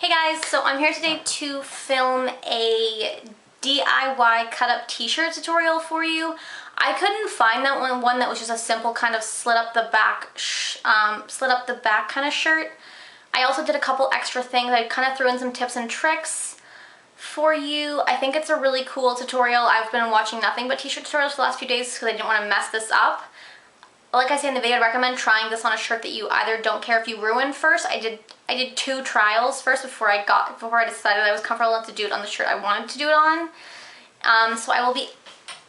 Hey guys, so I'm here today to film a DIY cut up t-shirt tutorial for you. I couldn't find that one that was just a simple kind of slit up the back kind of shirt. I also did a couple extra things. I kind of threw in some tips and tricks for you. I think it's a really cool tutorial. I've been watching nothing but t-shirt tutorials for the last few days because I didn't want to mess this up. Like I say in the video, I'd recommend trying this on a shirt that you either don't care if you ruin first. I did 2 trials first before I decided I was comfortable enough to do it on the shirt I wanted to do it on. So I will be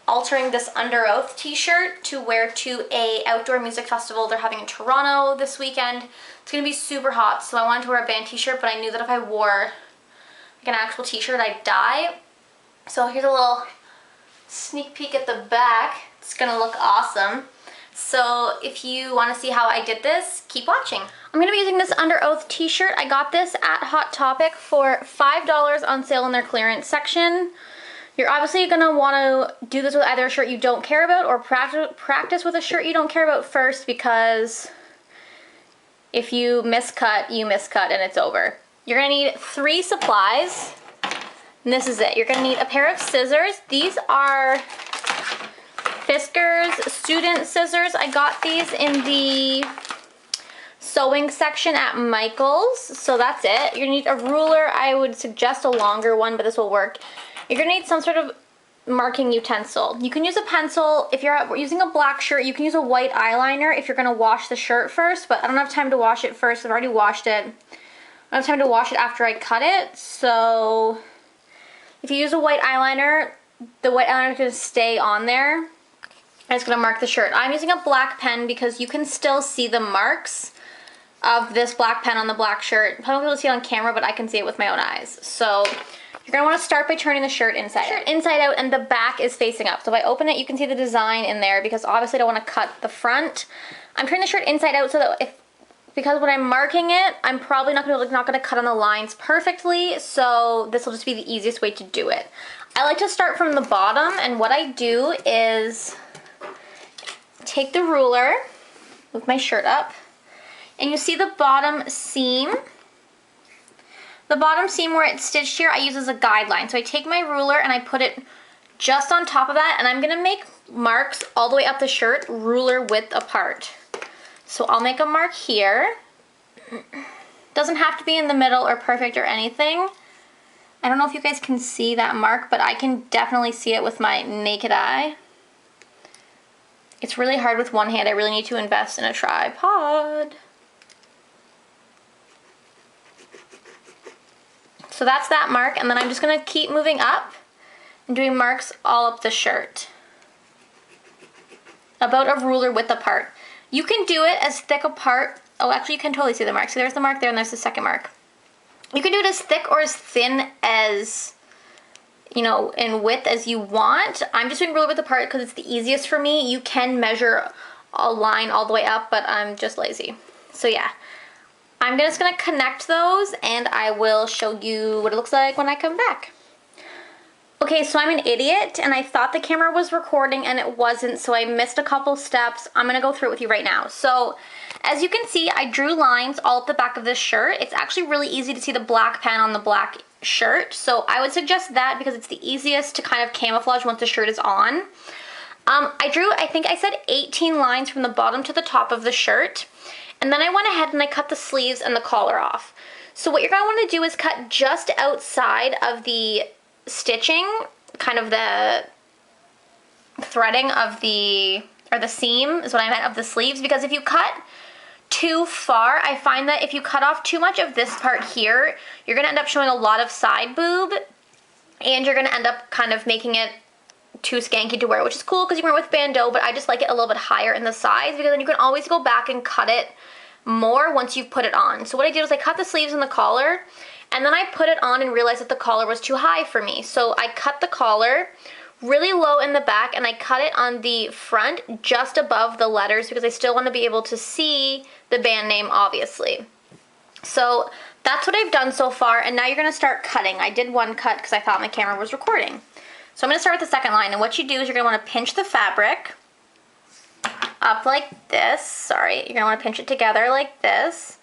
altering this Under Oath t-shirt to wear to a outdoor music festival they're having in Toronto this weekend. It's gonna be super hot, so I wanted to wear a band t-shirt, but I knew that if I wore like an actual t-shirt, I'd die. So here's a little sneak peek at the back. It's gonna look awesome. So if you want to see how I did this, keep watching. I'm going to be using this Under Oath t-shirt. I got this at Hot Topic for $5 on sale in their clearance section. You're obviously going to want to do this with either a shirt you don't care about or practice with a shirt you don't care about first, because if you miscut, you miscut and it's over. You're going to need 3 supplies, and this is it. You're going to need a pair of scissors. These are Fiskars student scissors. I got these in the sewing section at Michael's, so that's it. You're gonna need a ruler. I would suggest a longer one, but this will work. You're gonna need some sort of marking utensil. You can use a pencil. If you're using a black shirt, you can use a white eyeliner if you're gonna wash the shirt first, but I don't have time to wash it first. I've already washed it. I don't have time to wash it after I cut it, so if you use a white eyeliner, the white eyeliner is gonna stay on there. I'm just going to mark the shirt. I'm using a black pen because you can still see the marks of this black pen on the black shirt. I don't be able to see it on camera, but I can see it with my own eyes. So you're going to want to start by turning the shirt inside out, and the back is facing up. So if I open it, you can see the design in there, because obviously I don't want to cut the front. I'm turning the shirt inside out so that because when I'm marking it, I'm probably not going to cut on the lines perfectly, so this will just be the easiest way to do it. I like to start from the bottom, and what I do is take the ruler, move my shirt up, and you see the bottom seam. The bottom seam where it's stitched here, I use as a guideline. So I take my ruler and I put it just on top of that, and I'm gonna make marks all the way up the shirt, ruler width apart. So I'll make a mark here. Doesn't have to be in the middle or perfect or anything. I don't know if you guys can see that mark, but I can definitely see it with my naked eye. It's really hard with one hand. I really need to invest in a tripod. So that's that mark, and then I'm just going to keep moving up and doing marks all up the shirt, about a ruler width apart. You can do it as thick apart. Oh, actually you can totally see the mark. So there's the mark there, and there's the second mark. You can do it as thick or as thin as, you know, in width as you want. I'm just doing ruler width apart because it's the easiest for me. You can measure a line all the way up, but I'm just lazy. So yeah, I'm just gonna connect those, and I will show you what it looks like when I come back. Okay, so I'm an idiot, and I thought the camera was recording and it wasn't, so I missed a couple steps. I'm gonna go through it with you right now. So as you can see, I drew lines all up the back of this shirt. It's actually really easy to see the black pen on the black shirt, so I would suggest that because it's the easiest to kind of camouflage once the shirt is on. I drew, I think I said 18 lines from the bottom to the top of the shirt, and then I went ahead and I cut the sleeves and the collar off. So what you're going to want to do is cut just outside of the stitching, kind of the threading of the seam is what I meant, of the sleeves, because if you cut too far, I find that if you cut off too much of this part here, you're gonna end up showing a lot of side boob, and you're gonna end up kind of making it too skanky to wear, which is cool because you wear it with bandeau, but I just like it a little bit higher in the sides, because then you can always go back and cut it more once you've put it on. So what I did was I cut the sleeves and the collar, and then I put it on and realized that the collar was too high for me. So I cut the collar really low in the back, and I cut it on the front just above the letters because I still want to be able to see the band name, obviously. So that's what I've done so far, and now you're going to start cutting. I did one cut because I thought my camera was recording. So I'm going to start with the second line, and what you do is you're going to want to pinch the fabric up like this. Sorry, you're going to want to pinch it together like this.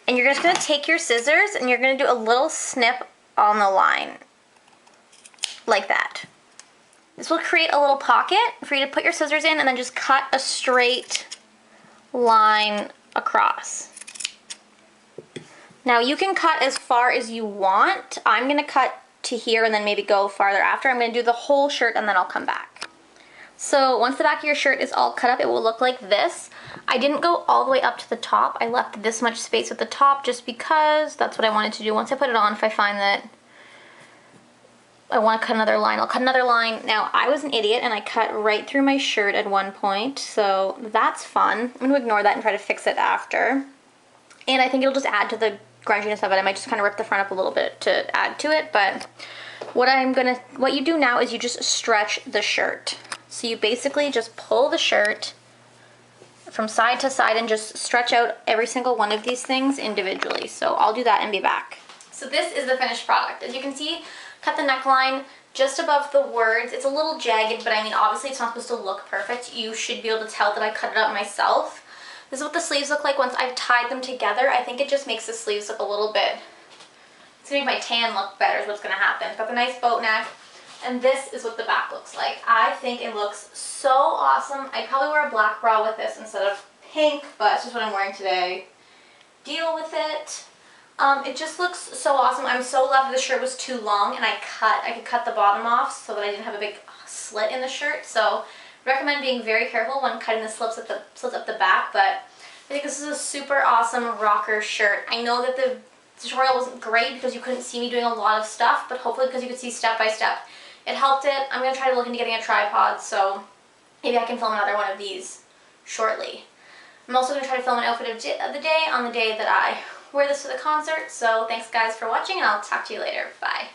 And you're just gonna take your scissors and you're gonna do a little snip on the line, like that. This will create a little pocket for you to put your scissors in and then just cut a straight line across. Now you can cut as far as you want. I'm gonna cut to here and then maybe go farther after. I'm gonna do the whole shirt and then I'll come back. So once the back of your shirt is all cut up, it will look like this. I didn't go all the way up to the top. I left this much space at the top just because that's what I wanted to do. Once I put it on, if I find that I want to cut another line, I'll cut another line. Now, I was an idiot and I cut right through my shirt at one point, so that's fun. I'm going to ignore that and try to fix it after. And I think it'll just add to the grunginess of it. I might just kind of rip the front up a little bit to add to it, but what you do now is you just stretch the shirt. So you basically just pull the shirt from side to side and just stretch out every single one of these things individually. So I'll do that and be back. So this is the finished product. As you can see, cut the neckline just above the words. It's a little jagged, but I mean, obviously it's not supposed to look perfect. You should be able to tell that I cut it up myself. This is what the sleeves look like once I've tied them together. I think it just makes the sleeves look a little bit, it's gonna make my tan look better is what's gonna happen. Got the nice boat neck. And this is what the back looks like. I think it looks so awesome. I'd probably wear a black bra with this instead of pink, but it's just what I'm wearing today. Deal with it. It just looks so awesome. I'm so glad the shirt was too long and I could cut the bottom off so that I didn't have a big slit in the shirt. So I recommend being very careful when cutting the slits up the back, but I think this is a super awesome rocker shirt. I know that the tutorial wasn't great because you couldn't see me doing a lot of stuff, but hopefully because you could see step by step, it helped it. I'm going to try to look into getting a tripod, so maybe I can film another one of these shortly. I'm also going to try to film an outfit of the day on the day that I wear this to the concert. So thanks guys for watching, and I'll talk to you later. Bye.